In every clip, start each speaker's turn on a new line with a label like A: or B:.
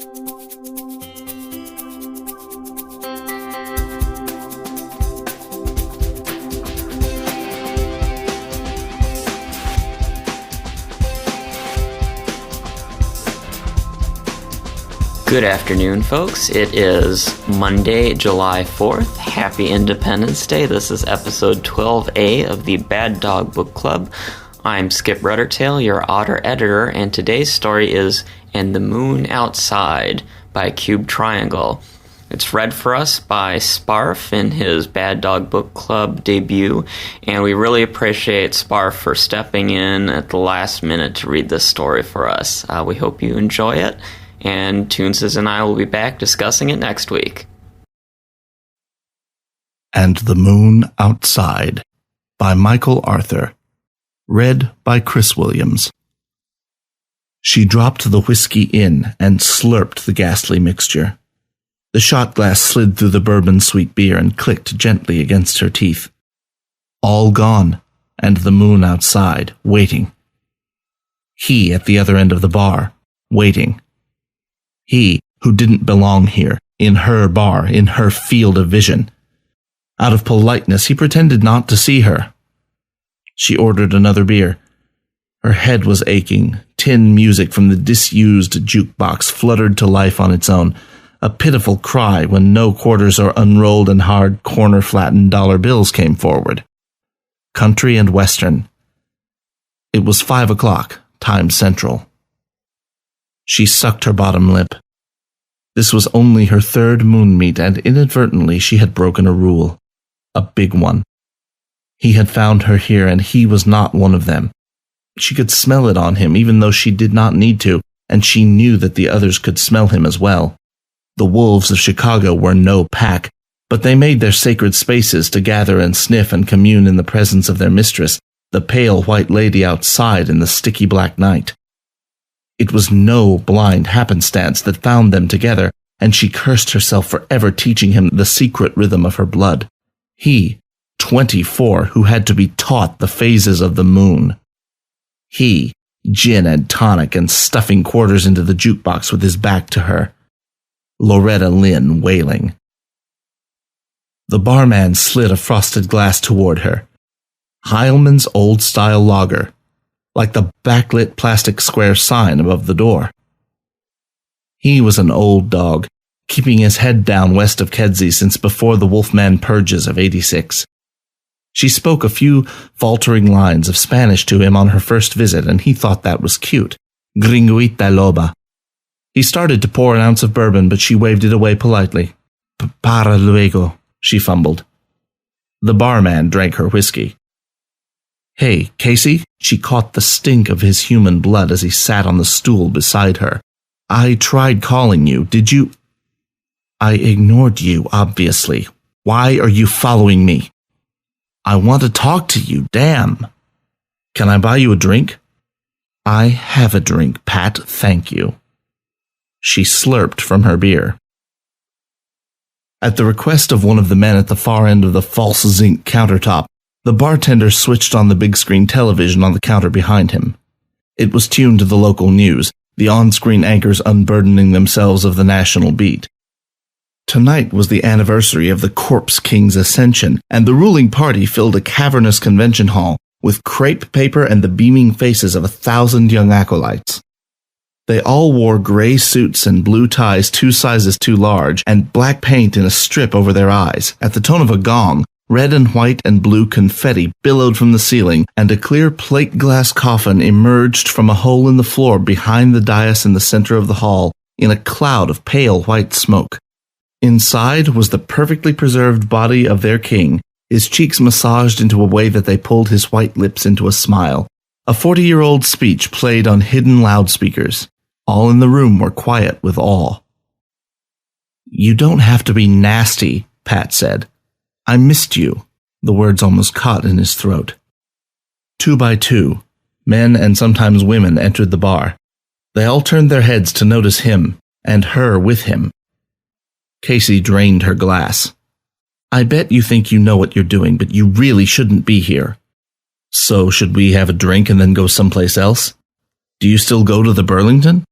A: Good afternoon, folks. It is Monday, July 4th. Happy Independence Day. This is episode 12A of the Bad Dog Book Club. I'm Skip Ruddertail, your otter editor, and today's story is And the Moon Outside by Cubetriangle. It's read for us by Sparf in his Bad Dog Book Club debut, and we really appreciate Sparf for stepping in at the last minute to read this story for us. We hope you enjoy it. And Toonses and I will be back discussing it next week.
B: And the Moon Outside by Michael Arthur. Read by Chris Williams. She dropped the whiskey in and slurped the ghastly mixture. The shot glass slid through the bourbon sweet beer and clicked gently against her teeth. All gone, and the moon outside, waiting. He at the other end of the bar, waiting. He, who didn't belong here, in her bar, in her field of vision. Out of politeness, he pretended not to see her. She ordered another beer. Her head was aching. Tin music from the disused jukebox fluttered to life on its own, a pitiful cry when no quarters or unrolled and hard corner-flattened dollar bills came forward. Country and Western. It was 5 o'clock, time central. She sucked her bottom lip. This was only her third moon meet, and inadvertently she had broken a rule. A big one. He had found her here, and he was not one of them. She could smell it on him, even though she did not need to, and she knew that the others could smell him as well. The wolves of Chicago were no pack, but they made their sacred spaces to gather and sniff and commune in the presence of their mistress, the pale white lady outside in the sticky black night. It was no blind happenstance that found them together, and she cursed herself for ever teaching him the secret rhythm of her blood. He, 24, who had to be taught the phases of the moon. He, gin and tonic and stuffing quarters into the jukebox with his back to her. Loretta Lynn wailing. The barman slid a frosted glass toward her. Heilmann's old-style lager, like the backlit plastic square sign above the door. He was an old dog, keeping his head down west of Kedzie since before the Wolfman purges of '86. She spoke a few faltering lines of Spanish to him on her first visit, and he thought that was cute. Gringuita loba. He started to pour an ounce of bourbon, but she waved it away politely. Para luego, she fumbled. The barman drank her whiskey. Hey, Casey? She caught the stink of his human blood as he sat on the stool beside her. I tried calling you. Did you? I ignored you, obviously. Why are you following me? I want to talk to you, damn. Can I buy you a drink? I have a drink, Pat, thank you. She slurped from her beer. At the request of one of the men at the far end of the false zinc countertop, the bartender switched on the big screen television on the counter behind him. It was tuned to the local news, the on-screen anchors unburdening themselves of the national beat. Tonight was the anniversary of the Corpse King's ascension, and the ruling party filled a cavernous convention hall with crepe paper and the beaming faces of 1,000 young acolytes. They all wore gray suits and blue ties 2 sizes too large, and black paint in a strip over their eyes. At the tone of a gong, red and white and blue confetti billowed from the ceiling, and a clear plate glass coffin emerged from a hole in the floor behind the dais in the center of the hall in a cloud of pale white smoke. Inside was the perfectly preserved body of their king, his cheeks massaged into a way that they pulled his white lips into a smile. A 40-year-old speech played on hidden loudspeakers. All in the room were quiet with awe. You don't have to be nasty, Pat said. I missed you. The words almost caught in his throat. 2 by 2, men and sometimes women entered the bar. They all turned their heads to notice him, and her with him. Casey drained her glass. I bet you think you know what you're doing, but you really shouldn't be here. So should we have a drink and then go someplace else? Do you still go to the Burlington?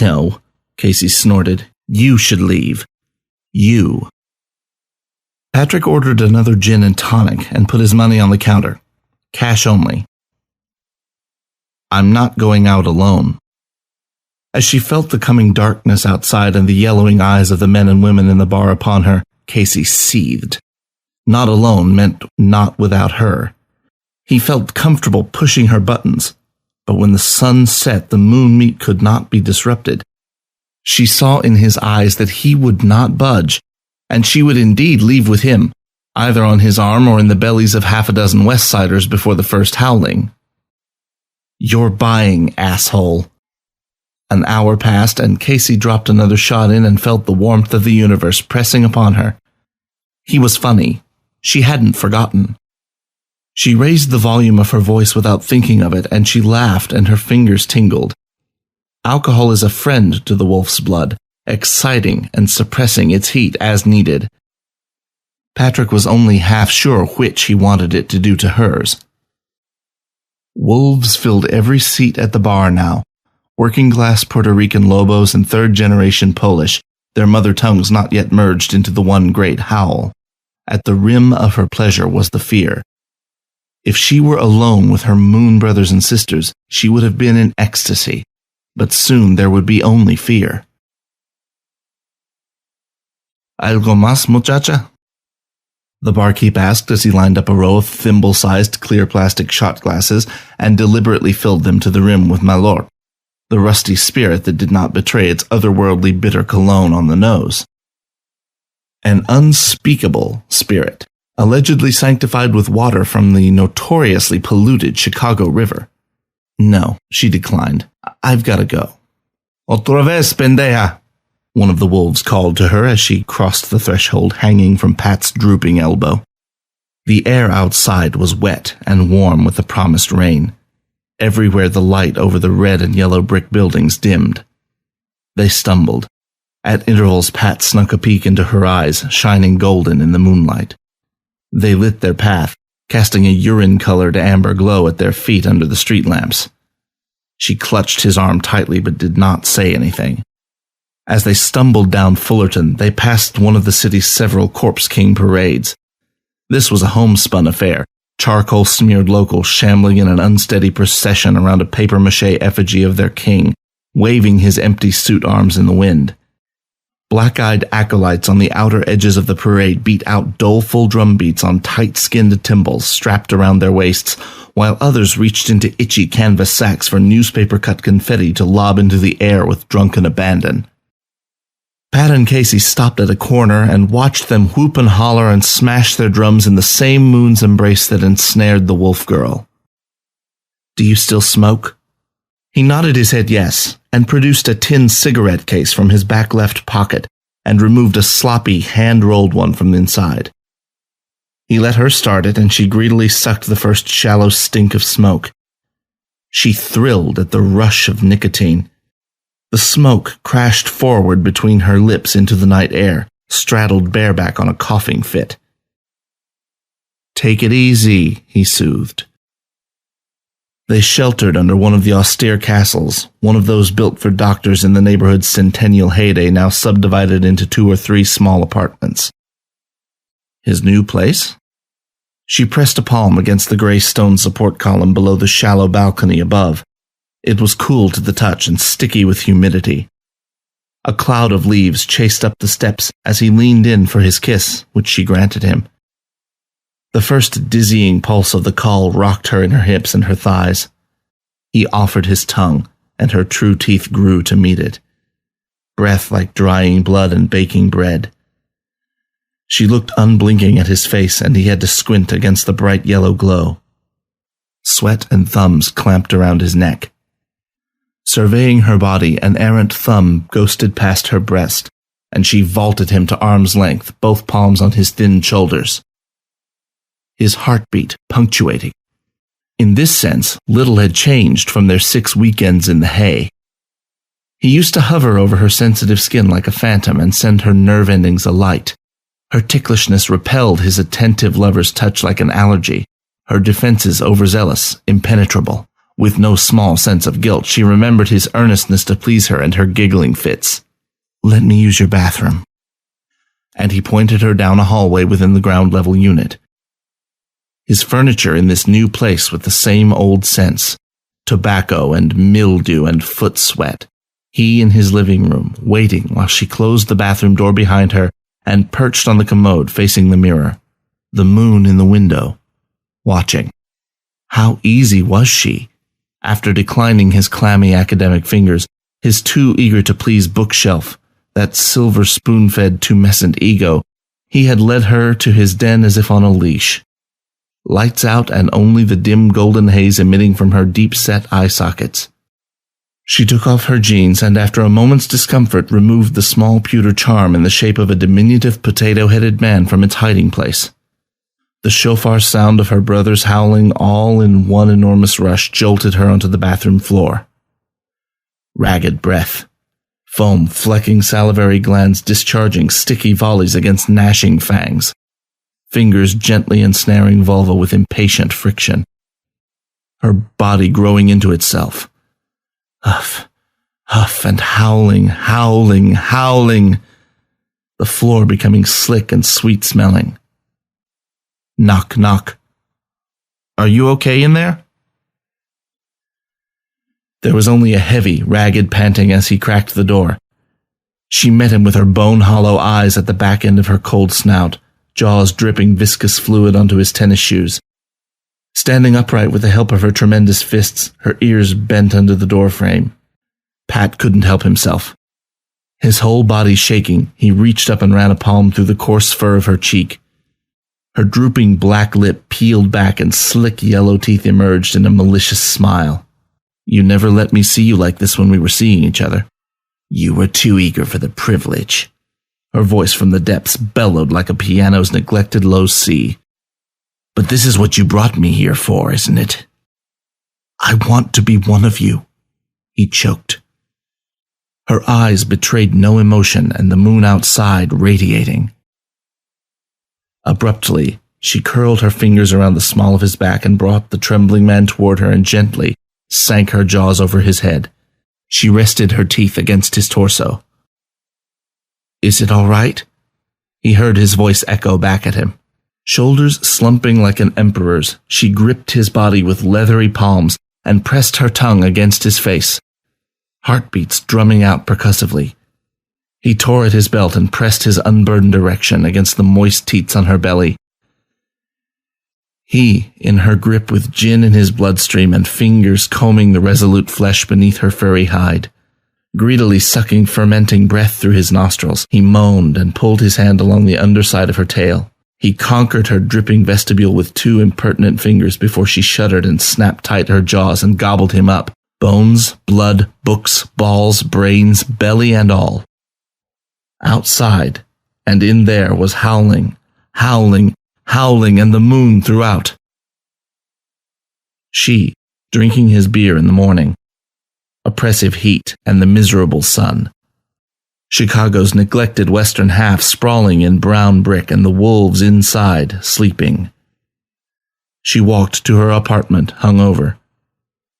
B: No, Casey snorted. You should leave. You. Patrick ordered another gin and tonic and put his money on the counter. Cash only. I'm not going out alone. As she felt the coming darkness outside and the yellowing eyes of the men and women in the bar upon her, Casey seethed. Not alone meant not without her. He felt comfortable pushing her buttons, but when the sun set, the moon meat could not be disrupted. She saw in his eyes that he would not budge, and she would indeed leave with him, either on his arm or in the bellies of half a dozen West Siders before the first howling. You're buying, asshole. An hour passed, and Casey dropped another shot in and felt the warmth of the universe pressing upon her. He was funny. She hadn't forgotten. She raised the volume of her voice without thinking of it, and she laughed, and her fingers tingled. Alcohol is a friend to the wolf's blood, exciting and suppressing its heat as needed. Patrick was only half sure which he wanted it to do to hers. Wolves filled every seat at the bar now. Working-class Puerto Rican Lobos and third-generation Polish, their mother tongues not yet merged into the one great howl. At the rim of her pleasure was the fear. If she were alone with her moon brothers and sisters, she would have been in ecstasy. But soon there would be only fear. ¿Algo más, muchacha? The barkeep asked as he lined up a row of thimble-sized clear plastic shot glasses and deliberately filled them to the rim with Malort, the rusty spirit that did not betray its otherworldly bitter cologne on the nose. An unspeakable spirit, allegedly sanctified with water from the notoriously polluted Chicago River. No, she declined. I've got to go. Otra vez, pendeja, one of the wolves called to her as she crossed the threshold hanging from Pat's drooping elbow. The air outside was wet and warm with the promised rain. Everywhere the light over the red and yellow brick buildings dimmed. They stumbled. At intervals, Pat snuck a peek into her eyes, shining golden in the moonlight. They lit their path, casting a urine-colored amber glow at their feet under the street lamps. She clutched his arm tightly but did not say anything. As they stumbled down Fullerton, they passed one of the city's several Corpse King parades. This was a homespun affair, charcoal-smeared locals shambling in an unsteady procession around a papier-mâché effigy of their king, waving his empty suit arms in the wind. Black-eyed acolytes on the outer edges of the parade beat out doleful drum beats on tight-skinned timbals strapped around their waists, while others reached into itchy canvas sacks for newspaper-cut confetti to lob into the air with drunken abandon. Pat and Casey stopped at a corner and watched them whoop and holler and smash their drums in the same moon's embrace that ensnared the wolf girl. Do you still smoke? He nodded his head yes, and produced a tin cigarette case from his back left pocket and removed a sloppy, hand-rolled one from inside. He let her start it, and she greedily sucked the first shallow stink of smoke. She thrilled at the rush of nicotine. The smoke crashed forward between her lips into the night air, straddled bareback on a coughing fit. Take it easy, he soothed. They sheltered under one of the austere castles, one of those built for doctors in the neighborhood's centennial heyday, now subdivided into 2 or 3 small apartments. His new place? She pressed a palm against the gray stone support column below the shallow balcony above. It was cool to the touch and sticky with humidity. A cloud of leaves chased up the steps as he leaned in for his kiss, which she granted him. The first dizzying pulse of the call rocked her in her hips and her thighs. He offered his tongue, and her true teeth grew to meet it. Breath like drying blood and baking bread. She looked unblinking at his face, and he had to squint against the bright yellow glow. Sweat and thumbs clamped around his neck. Surveying her body, an errant thumb ghosted past her breast, and she vaulted him to arm's length, both palms on his thin shoulders. His heartbeat punctuating. In this sense, little had changed from their 6 weekends in the hay. He used to hover over her sensitive skin like a phantom and send her nerve endings alight. Her ticklishness repelled his attentive lover's touch like an allergy, her defenses overzealous, impenetrable. With no small sense of guilt, she remembered his earnestness to please her and her giggling fits. Let me use your bathroom." And he pointed her down a hallway within the ground-level unit. His furniture in this new place with the same old scents, tobacco and mildew and foot sweat. He in his living room, waiting while she closed the bathroom door behind her and perched on the commode facing the mirror. The moon in the window, watching. How easy was she? After declining his clammy academic fingers, his too-eager-to-please bookshelf, that silver spoon-fed tumescent ego, he had led her to his den as if on a leash. Lights out and only the dim golden haze emitting from her deep-set eye sockets. She took off her jeans and after a moment's discomfort removed the small pewter charm in the shape of a diminutive potato-headed man from its hiding place. The shofar sound of her brother's howling all in one enormous rush jolted her onto the bathroom floor. Ragged breath. Foam flecking salivary glands discharging sticky volleys against gnashing fangs. Fingers gently ensnaring vulva with impatient friction. Her body growing into itself. Huff, huff, and howling, howling, howling. The floor becoming slick and sweet-smelling. Knock, knock. "Are you okay in there?" There was only a heavy, ragged panting as he cracked the door. She met him with her bone-hollow eyes at the back end of her cold snout, jaws dripping viscous fluid onto his tennis shoes. Standing upright with the help of her tremendous fists, her ears bent under the doorframe. Pat couldn't help himself. His whole body shaking, he reached up and ran a palm through the coarse fur of her cheek. Her drooping black lip peeled back and slick yellow teeth emerged in a malicious smile. "You never let me see you like this when we were seeing each other." "You were too eager for the privilege." Her voice from the depths bellowed like a piano's neglected low C. "But this is what you brought me here for, isn't it?" "I want to be one of you," he choked. Her eyes betrayed no emotion and the moon outside radiating. Abruptly, she curled her fingers around the small of his back and brought the trembling man toward her and gently sank her jaws over his head. She rested her teeth against his torso. "Is it all right?" He heard his voice echo back at him. Shoulders slumping like an emperor's, she gripped his body with leathery palms and pressed her tongue against his face. Heartbeats drumming out percussively. He tore at his belt and pressed his unburdened erection against the moist teats on her belly. He, in her grip with gin in his bloodstream and fingers combing the resolute flesh beneath her furry hide. Greedily sucking fermenting breath through his nostrils, he moaned and pulled his hand along the underside of her tail. He conquered her dripping vestibule with two impertinent fingers before she shuddered and snapped tight her jaws and gobbled him up. Bones, blood, books, balls, brains, belly and all. Outside, and in there was howling, howling, howling, and the moon throughout. She, drinking his beer in the morning. Oppressive heat and the miserable sun. Chicago's neglected western half sprawling in brown brick and the wolves inside, sleeping. She walked to her apartment, hungover.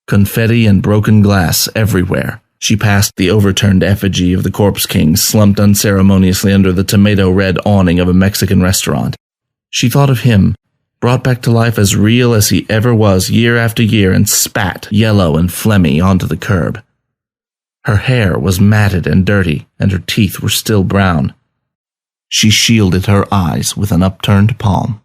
B: Confetti and broken glass everywhere. She passed the overturned effigy of the Corpse King slumped unceremoniously under the tomato-red awning of a Mexican restaurant. She thought of him, brought back to life as real as he ever was year after year, and spat, yellow and phlegmy, onto the curb. Her hair was matted and dirty, and her teeth were still brown. She shielded her eyes with an upturned palm.